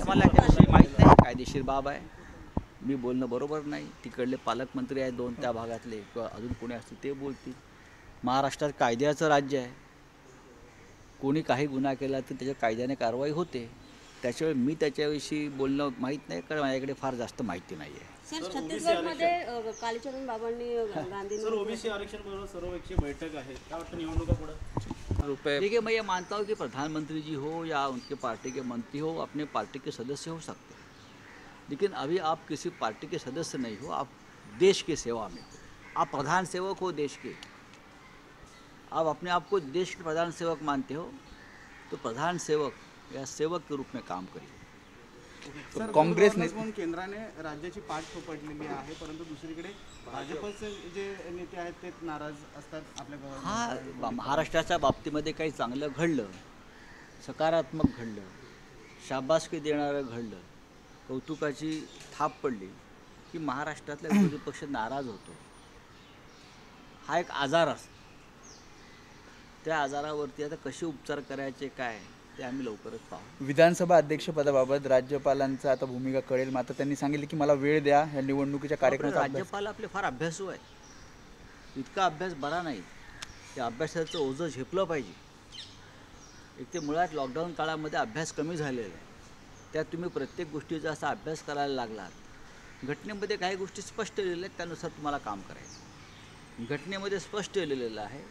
मला याच्याविषयी माहीत नाही, कायदेशीर बाब आहे. मी बोलणं बरोबर नाही. तिकडले पालकमंत्री आहेत 2 त्या भागातले किंवा अजून कोणी असतील ते बोलतील. महाराष्ट्रात कायद्याचं राज्य आहे. कोणी काही गुन्हा केला तर त्याच्या कायद्याने कारवाई होते. त्याच्यामुळे मी त्याच्याविषयी बोलणं माहीत नाही, कारण माझ्याकडे फार जास्त माहिती नाही आहे. सर, छत्तीसगडमध्ये कालीचरण बाबांनी गांधी सर ओबीसी आरक्षण बरोबर सर्वेची बैठक आहे, क्या वाटतं निवडणुका पुढे रुपये देखिए, मैं ये मानता हूँ कि प्रधानमंत्री जी हो या उनके पार्टी के मंत्री हो, अपने पार्टी के सदस्य हो सकते हैं, लेकिन अभी आप किसी पार्टी के सदस्य नहीं हो, आप देश की सेवा में हो, आप प्रधान सेवक हो देश के। आप अपने आप को देश के प्रधान सेवक मानते हो तो प्रधान सेवक या सेवक के रूप में काम करिए। सर, काँग्रेसने केंद्राने राज्याची पाठ थोपटलेली आहे, परंतु दुसरीकडे भाजपचे जे नेते आहेत ते नाराज असतात आपल्या गव्हर्नमेंट। हा, महाराष्ट्राच्या बाबतीमध्ये काही चांगलं घडलं, सकारात्मक घडलं, शाबासकी देणारं घडलं, कौतुकाची थाप पडली की महाराष्ट्रातला विरोधी पक्ष नाराज होतो. हा एक आजार असतो. त्या आजारावरती आता कसे उपचार करायचे काय ते आम्ही लवकरच पाहू. विधानसभा अध्यक्षपदाबाबत राज्यपालांचा आता भूमिका कळेल, मात्र त्यांनी सांगितले की मला वेळ द्या या निवडणुकीच्या कार्यक्रमाचा अभ्यास. राज्यपाल आपले फार अभ्यासू आहेत. इतका अभ्यास बरा नाही. त्या अभ्यासाचं ओझं झेपलं पाहिजे. एक ते मुळात लॉकडाऊन काळामध्ये अभ्यास कमी झालेला आहे. त्यात तुम्ही प्रत्येक गोष्टीचा असा अभ्यास करायला लागलात. घटनेमध्ये काही गोष्टी स्पष्ट लिहिलेल्या आहेत, त्यानुसार तुम्हाला काम करायचं. घटनेमध्ये स्पष्ट लिहिलेलं आहे,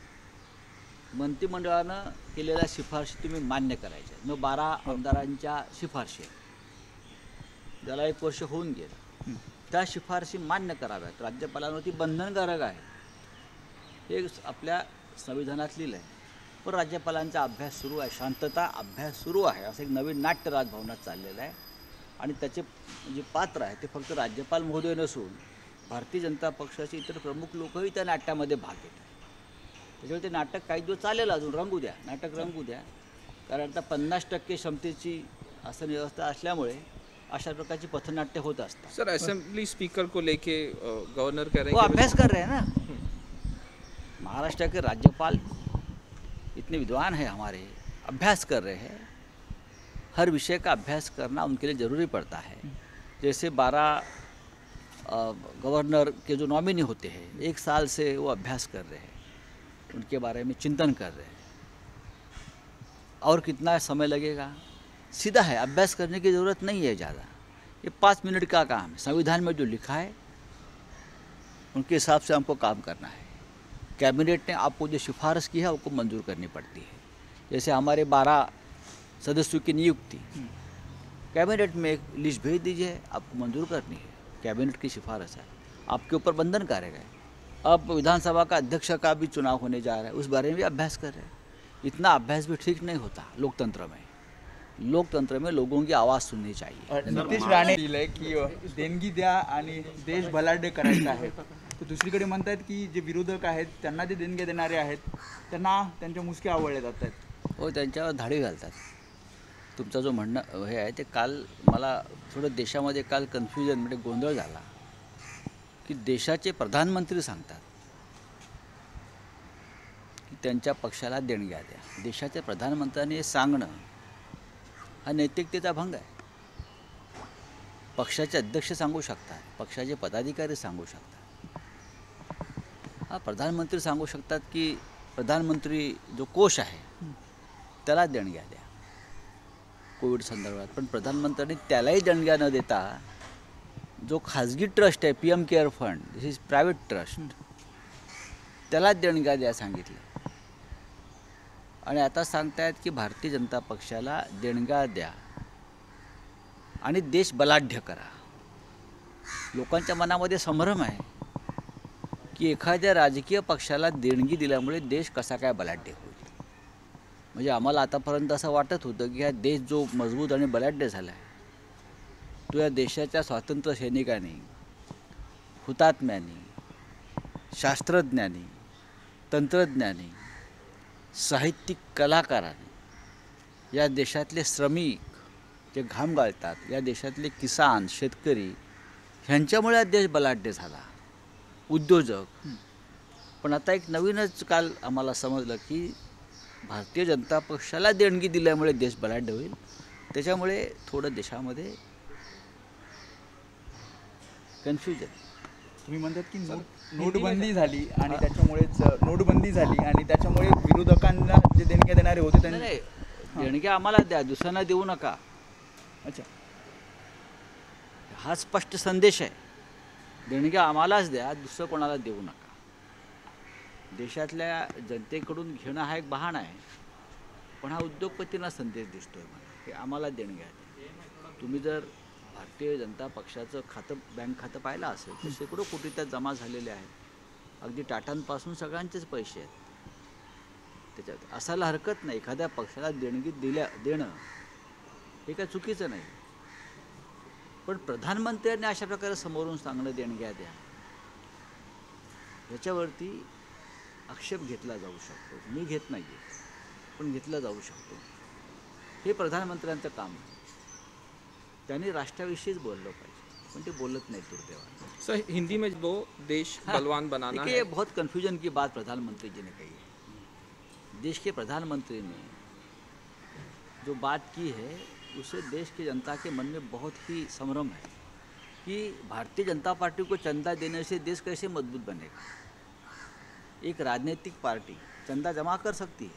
मंत्रिमंडळानं केलेल्या शिफारशी तुम्ही मान्य करायच्या. मग 12 आमदारांच्या शिफारशी ज्याला 1 वर्ष होऊन गेलं, त्या शिफारशी मान्य कराव्यात. राज्यपालांवरती बंधनकारक आहे हे आपल्या संविधानात लिहिलं आहे. पण राज्यपालांचा अभ्यास सुरू आहे, शांतता अभ्यास सुरू आहे. असं एक नवीन नाट्य राजभवनात चाललेलं आहे आणि त्याचे जे पात्र आहे ते फक्त राज्यपाल महोदय नसून भारतीय जनता पक्षाचे इतर प्रमुख लोकही त्या नाट्यामध्ये भाग घेत आहेत. त्याच्यामुळे ते नाटक काही दिवस चालेल, अजून रंगू द्या, नाटक रंगू द्या. कारण आता 50% क्षमतेची आसन व्यवस्था असल्यामुळे अशा प्रकारची पथनाट्य होत असतात. सर, असेंबली स्पीकर को लेके गवर्नर कह रहे वो हैं अभ्यास कर रहे हैं ना. महाराष्ट्र के राज्यपाल इतने विद्वान हैं हमारे, अभ्यास कर रहे हैं. हर विषय का अभ्यास करना उनके लिए ज़रूरी पड़ता है. जैसे 12 गवर्नर के जो नॉमिनी होते हैं, 1 साल से वो अभ्यास कर रहे हैं, उनके बारे में चिंतन कर रहे हैं. और कितना समय लगेगा? सीधा है, अभ्यास करने की ज़रूरत नहीं है ज़्यादा. ये 5 मिनट का काम है. संविधान में जो लिखा है उनके हिसाब से हमको काम करना है. कैबिनेट ने आपको जो सिफारिश की है आपको मंजूर करनी पड़ती है. जैसे हमारे 12 सदस्यों की नियुक्ति, कैबिनेट में एक लिस्ट भेज दीजिए, आपको मंजूर करनी है. कैबिनेट की सिफारिश है, आपके ऊपर बंधन कार्य है. अब विधानसभा का अध्यक्ष का भी चुनाव होने जा रहा है, उस बारे में भी अभ्यास कर रहे हैं. इतना अभ्यास भी ठीक नहीं होता लोकतंत्र में. लोकतंत्र में लोगों की आवाज़ सुननी चाहिए. नितीश राणे दिलंय की देणगी द्या आणि देश भलाढ्य करायचा आहे. तर दुसरीकडे म्हणतात की जे विरोधक आहेत त्यांना जे देणग्या देणारे आहेत त्यांना त्यांच्या मुसके आवळले जात आहेत. हो, त्यांच्यावर धाडी घालतात. तुमचं जो म्हणणं हे आहे ते काल मला थोडं देशामध्ये काल कन्फ्युजन म्हणजे गोंधळ झाला की देशाचे प्रधानमंत्री सांगतात की त्यांच्या पक्षाला देणग्या द्या. देशाच्या प्रधानमंत्र्यांनी हे सांगणं हा नैतिकतेचा भंग आहे. पक्षाचे अध्यक्ष सांगू शकतात, पक्षाचे पदाधिकारी सांगू शकतात. हा, प्रधानमंत्री सांगू शकतात की प्रधानमंत्री जो कोष आहे त्याला देणग्या द्या कोविड संदर्भात. पण प्रधानमंत्र्यांनी त्यालाही देणग्या न देता जो खाजगी ट्रस्ट आहे PM care fund, this is private trust, त्याला देणग्या द्या सांगितलं. आणि आता सांगतायत की भारतीय जनता पक्षाला देणग्या द्या आणि देश बलाढ्य करा. लोकांच्या मनामध्ये संभ्रम आहे की एखाद्या राजकीय पक्षाला देणगी दिल्यामुळे देश कसा काय बलाढ्य होईल. म्हणजे आम्हाला आतापर्यंत असं वाटत होतं की हा देश जो मजबूत आणि बलाढ्य झाला आहे तो या देशाच्या स्वातंत्र्य सैनिकांनी, हुतात्म्यांनी, शास्त्रज्ञांनी, तंत्रज्ञांनी, साहित्यिक कलाकारांनी, या देशातले श्रमिक जे घाम गाळतात, या देशातले किसान, शेतकरी, ह्यांच्यामुळे हा देश बलाढ्य झाला. उद्योजक. पण आता एक नवीनच काल आम्हाला समजलं की भारतीय जनता पक्षाला देणगी दिल्यामुळे देश बलाढ्य होईल. त्याच्यामुळे थोडं देशामध्ये कन्फ्युजन. तुम्ही म्हणतात की नोटबंदी झाली आणि त्याच्यामुळे विरोधकांना जे देणग्या देणारे होते त्यांनी नाही देणग्या आम्हाला द्या, दुसऱ्यांना देऊ नका. अच्छा हा स्पष्ट संदेश आहे. देणग्या आम्हालाच द्या, दुसरं कोणाला देऊ नका. देशातल्या जनतेकडून घेणं हा एक बहाणा आहे, पण हा उद्योगपतींना संदेश दिसतोय मला की आम्हाला देणग्या द्या. तुम्ही जर भारतीय जनता पक्षाचं बँक खातं पाहिलं असेल तर शेकडो कोटी त्यात जमा झालेले आहेत. अगदी टाटांपासून सगळ्यांचेच पैसे आहेत त्याच्यात. असायला हरकत नाही. एखाद्या पक्षाला देणगी देणं हे काय चुकीचं नाही, पण प्रधानमंत्र्यांनी अशा प्रकारे समोरून सांगणं देणग्या द्या, ह्याच्यावरती आक्षेप घेतला जाऊ शकतो. मी घेत नाही आहे, पण घेतला जाऊ शकतो. हे प्रधानमंत्र्यांचं काम आहे. त्यांनी राष्ट्राविषयीच बोललं पाहिजे, पण ते बोलत नाही दुर्दैवाने. सर हिंदी में वो देश बलवान बनाना देखिए, है. बहुत कन्फ्यूजन की बात प्रधानमंत्री जी ने कही है. देश के प्रधानमंत्री ने जो बात की है उससे देश की जनता के मन में बहुत ही संभ्रम है कि भारतीय जनता पार्टी को चंदा देने से देश कैसे मजबूत बनेगा. एक राजनीतिक पार्टी चंदा जमा कर सकती है,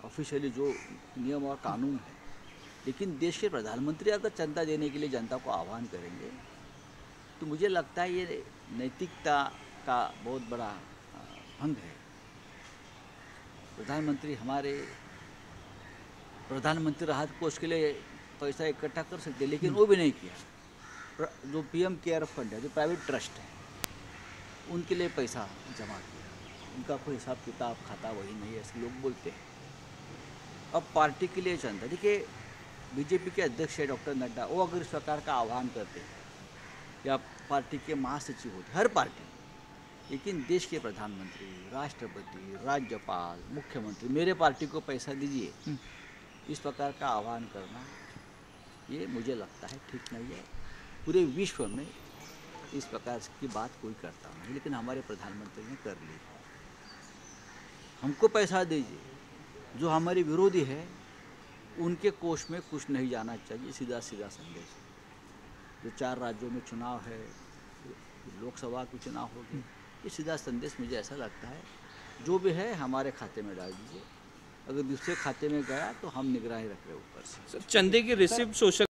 ऑफिशियली जो नियम और कानून है, लेकिन देश के प्रधानमंत्री अगर चंदा देने के लिए जनता को आह्वान करेंगे तो मुझे लगता है ये नैतिकता का बहुत बड़ा भंग है. प्रधानमंत्री हमारे प्रधानमंत्री राहत कोष के लिए पैसा इकट्ठा कर सकते, लेकिन वो भी नहीं किया. जो PM केयर फंड है, जो प्राइवेट ट्रस्ट है, उनके लिए पैसा जमा किया. उनका कोई हिसाब किताब खाता वही नहीं है, ऐसे लोग बोलते हैं. अब पार्टी के लिए चंदा, देखिए बीजेपी के अध्यक्ष है डॉक्टर नड्डा, वो अगर इस प्रकार का आह्वान करते हैं या पार्टी के महासचिव होते, हर पार्टी, लेकिन देश के प्रधानमंत्री, राष्ट्रपति, राज्यपाल, मुख्यमंत्री मेरे पार्टी को पैसा दीजिए, इस प्रकार का आह्वान करना ये मुझे लगता है ठीक नहीं है. पूरे विश्व में इस प्रकार की बात कोई करता नहीं, लेकिन हमारे प्रधानमंत्री ने कर ली. हमको पैसा दीजिए. जो हमारे विरोधी है उनके कोष में कुछ नहीं जाना चाहिए. सीधा सीधा संदेश. जो 4 राज्यों में चुनाव है, लोकसभा के चुनाव होगी, ये सीधा संदेश मुझे ऐसा लगता है जो भी है हमारे खाते में डाल दीजिए. अगर दूसरे खाते में गया तो हम निगरानी रख रहे ऊपर से. सर चंदे की रिसिप्ट सोशल